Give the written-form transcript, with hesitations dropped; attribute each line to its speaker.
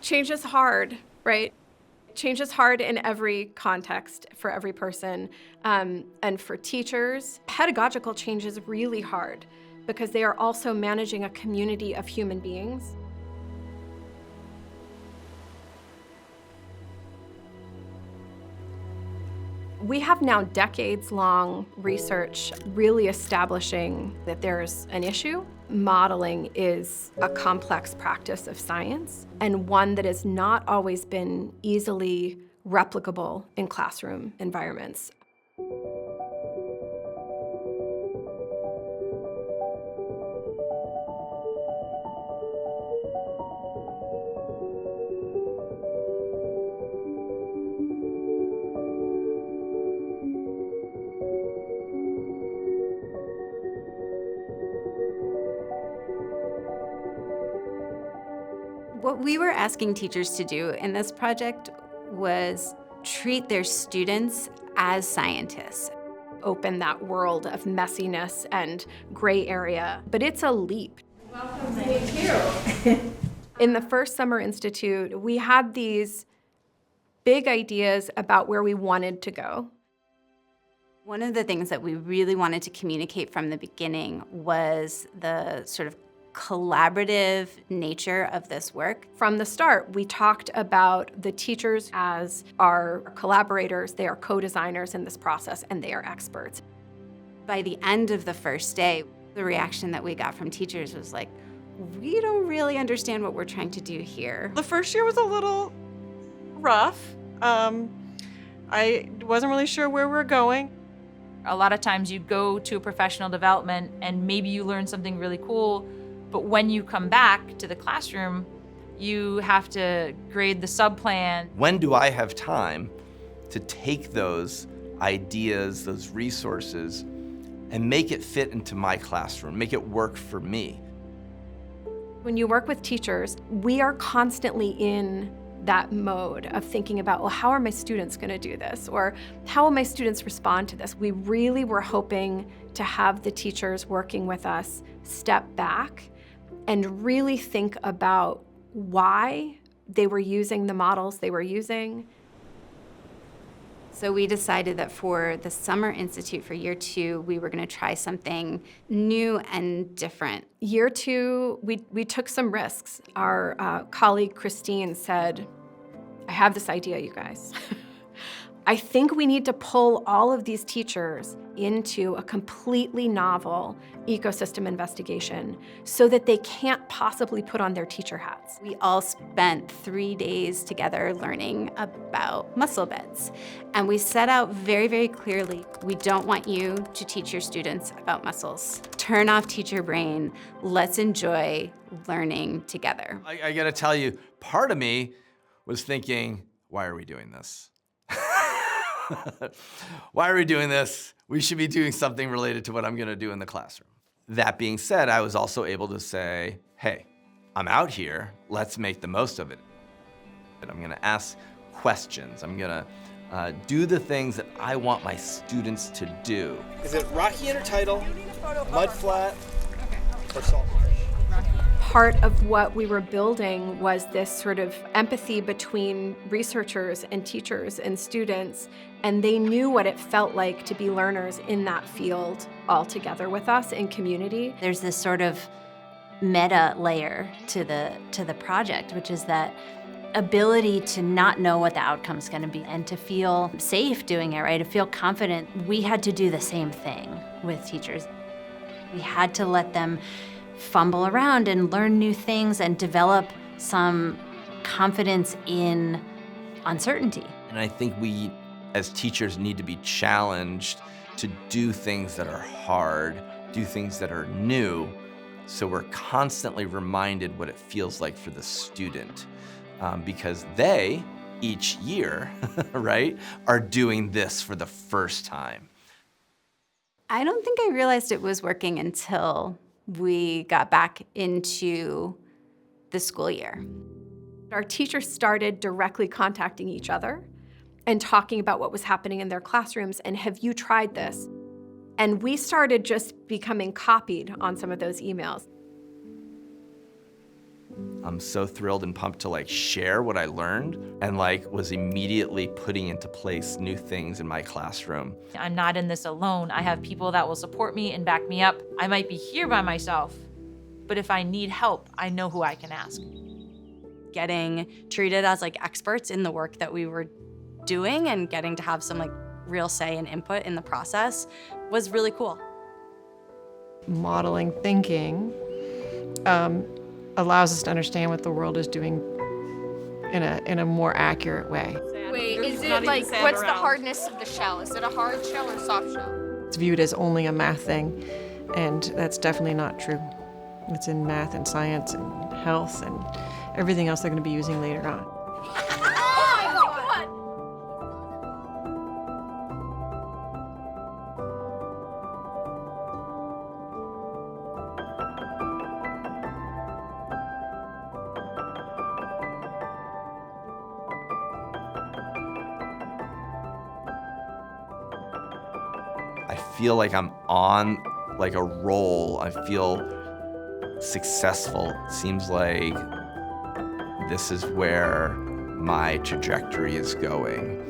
Speaker 1: Change is hard, right? Change is hard in every context for every person. And for teachers, pedagogical change is really hard because they are also managing a community of human beings. We have now decades-long research really establishing that there's an issue. Modeling is a complex practice of science and one that has not always been easily replicable in classroom environments.
Speaker 2: What we were asking teachers to do in this project was treat their students as scientists.
Speaker 1: Open that world of messiness and gray area, but it's a leap.
Speaker 3: Welcome, thank you.
Speaker 1: In the first Summer Institute, we had these big ideas about where we wanted to go.
Speaker 2: One of the things that we really wanted to communicate from the beginning was the sort of collaborative nature of this work.
Speaker 1: From the start, we talked about the teachers as our collaborators. They are co-designers in this process, and they are experts.
Speaker 2: By the end of the first day, the reaction that we got from teachers was like, we don't really understand what we're trying to do here.
Speaker 4: The first year was a little rough. I wasn't really sure where we were going.
Speaker 3: A lot of times you go to a professional development and maybe you learn something really cool, but when you come back to the classroom, you have to grade the sub-plan.
Speaker 5: When do I have time to take those ideas, those resources, and make it fit into my classroom, make it work for me?
Speaker 1: When you work with teachers, we are constantly in that mode of thinking about, well, how are my students going to do this? Or how will my students respond to this? We really were hoping to have the teachers working with us step back and really think about why they were using the models they were using.
Speaker 2: So we decided that for the Summer Institute for year 2, we were going to try something new and different.
Speaker 1: Year 2, we took some risks. Our colleague Christine said, I have this idea, you guys. I think we need to pull all of these teachers into a completely novel ecosystem investigation so that they can't possibly put on their teacher hats.
Speaker 2: We all spent 3 days together learning about mussel beds. And we set out very, very clearly, we don't want you to teach your students about mussels. Turn off teacher brain. Let's enjoy learning together.
Speaker 5: I gotta tell you, part of me was thinking, why are we doing this? Why are we doing this? We should be doing something related to what I'm gonna do in the classroom. That being said, I was also able to say, hey, I'm out here, let's make the most of it. And I'm gonna ask questions. I'm gonna do the things that I want my students to do.
Speaker 6: Is it rocky intertidal, mud flat, or salt marsh?
Speaker 1: Part of what we were building was this sort of empathy between researchers and teachers and students, and they knew what it felt like to be learners in that field all together with us in community.
Speaker 7: There's this sort of meta layer to the project, which is that ability to not know what the outcome's gonna be and to feel safe doing it, right? To feel confident. We had to do the same thing with teachers. We had to let them fumble around and learn new things and develop some confidence in uncertainty.
Speaker 5: And I think we, as teachers, need to be challenged to do things that are hard, do things that are new, so we're constantly reminded what it feels like for the student. Because they, each year, right, are doing this for the first time.
Speaker 2: I don't think I realized it was working until we got back into the school year.
Speaker 1: Our teachers started directly contacting each other and talking about what was happening in their classrooms and have you tried this? And we started just becoming copied on some of those emails.
Speaker 5: I'm so thrilled and pumped to like share what I learned and like was immediately putting into place new things in my classroom.
Speaker 3: I'm not in this alone. I have people that will support me and back me up. I might be here by myself, but if I need help, I know who I can ask.
Speaker 2: Getting treated as like experts in the work that we were doing and getting to have some like real say and input in the process was really cool.
Speaker 4: Modeling thinking allows us to understand what the world is doing in a more accurate way.
Speaker 8: Wait, is it like, what's the hardness of the shell? Is it a hard shell or soft shell?
Speaker 4: It's viewed as only a math thing, and that's definitely not true. It's in math and science and health and everything else they're going to be using later on.
Speaker 5: I feel like I'm on like a roll. I feel successful. It seems like this is where my trajectory is going.